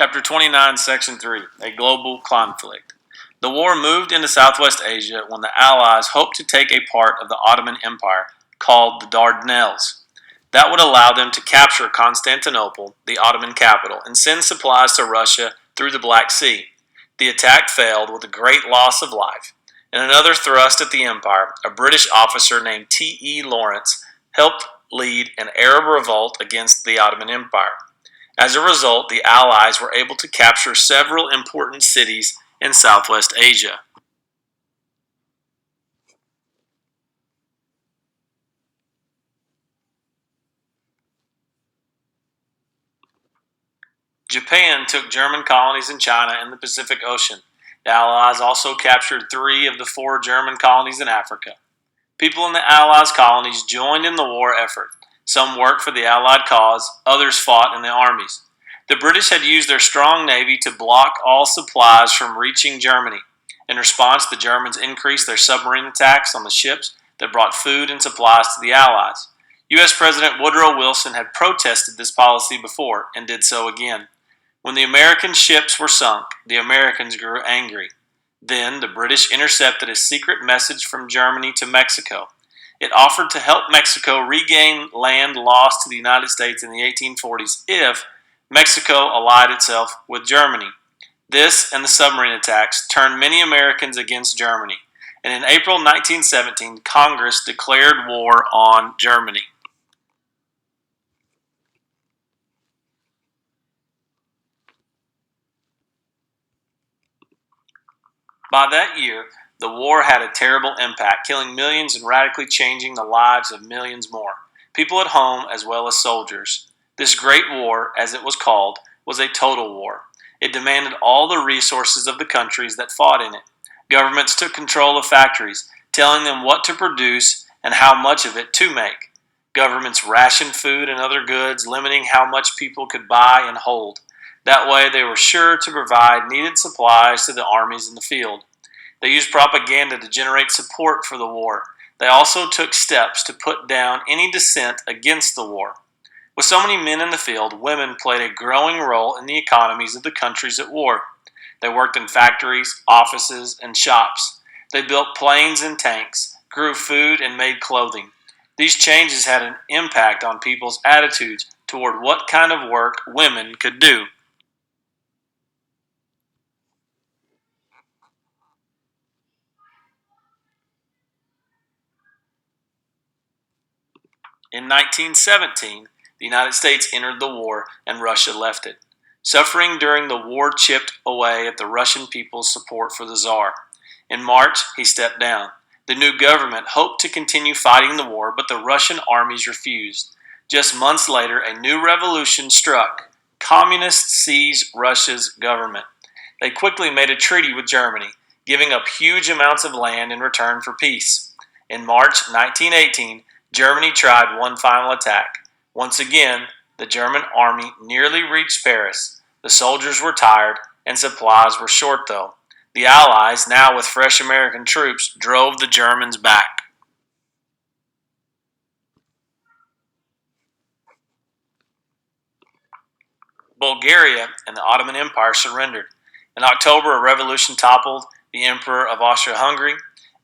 Chapter 29, Section 3, A Global Conflict. The war moved into Southwest Asia when the Allies hoped to take a part of the Ottoman Empire called the Dardanelles. That would allow them to capture Constantinople, the Ottoman capital, and send supplies to Russia through the Black Sea. The attack failed with a great loss of life. In another thrust at the empire, a British officer named T.E. Lawrence helped lead an Arab revolt against the Ottoman Empire. As a result, the Allies were able to capture several important cities in Southwest Asia. Japan took German colonies in China and the Pacific Ocean. The Allies also captured 3 of the 4 German colonies in Africa. People in the Allies' colonies joined in the war effort. Some worked for the Allied cause, others fought in the armies. The British had used their strong navy to block all supplies from reaching Germany. In response, the Germans increased their submarine attacks on the ships that brought food and supplies to the Allies. U.S. President Woodrow Wilson had protested this policy before and did so again. When the American ships were sunk, the Americans grew angry. Then the British intercepted a secret message from Germany to Mexico. It offered to help Mexico regain land lost to the United States in the 1840s if Mexico allied itself with Germany. This and the submarine attacks turned many Americans against Germany, and in April 1917, Congress declared war on Germany. By that year, the war had a terrible impact, killing millions and radically changing the lives of millions more, people at home as well as soldiers. This Great War, as it was called, was a total war. It demanded all the resources of the countries that fought in it. Governments took control of factories, telling them what to produce and how much of it to make. Governments rationed food and other goods, limiting how much people could buy and hold. That way, they were sure to provide needed supplies to the armies in the field. They used propaganda to generate support for the war. They also took steps to put down any dissent against the war. With so many men in the field, women played a growing role in the economies of the countries at war. They worked in factories, offices, and shops. They built planes and tanks, grew food, and made clothing. These changes had an impact on people's attitudes toward what kind of work women could do. In 1917, the United States entered the war and Russia left it. Suffering during the war chipped away at the Russian people's support for the Tsar. In March, he stepped down. The new government hoped to continue fighting the war, but the Russian armies refused. Just months later, a new revolution struck. Communists seized Russia's government. They quickly made a treaty with Germany, giving up huge amounts of land in return for peace. In March 1918, Germany tried one final attack. Once again, the German army nearly reached Paris. The soldiers were tired and supplies were short though. The Allies, now with fresh American troops, drove the Germans back. Bulgaria and the Ottoman Empire surrendered. In October, a revolution toppled the Emperor of Austria-Hungary.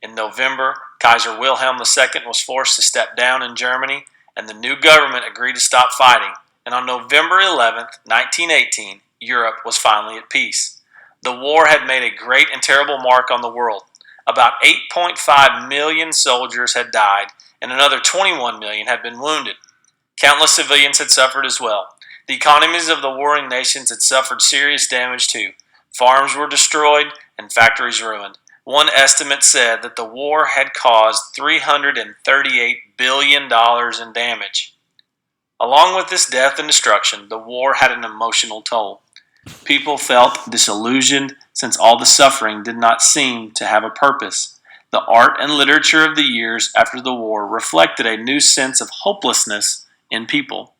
In November, Kaiser Wilhelm II was forced to step down in Germany, and the new government agreed to stop fighting. And on November 11, 1918, Europe was finally at peace. The war had made a great and terrible mark on the world. About 8.5 million soldiers had died, and another 21 million had been wounded. Countless civilians had suffered as well. The economies of the warring nations had suffered serious damage too. Farms were destroyed and factories ruined. One estimate said that the war had caused $338 billion in damage. Along with this death and destruction, the war had an emotional toll. People felt disillusioned since all the suffering did not seem to have a purpose. The art and literature of the years after the war reflected a new sense of hopelessness in people.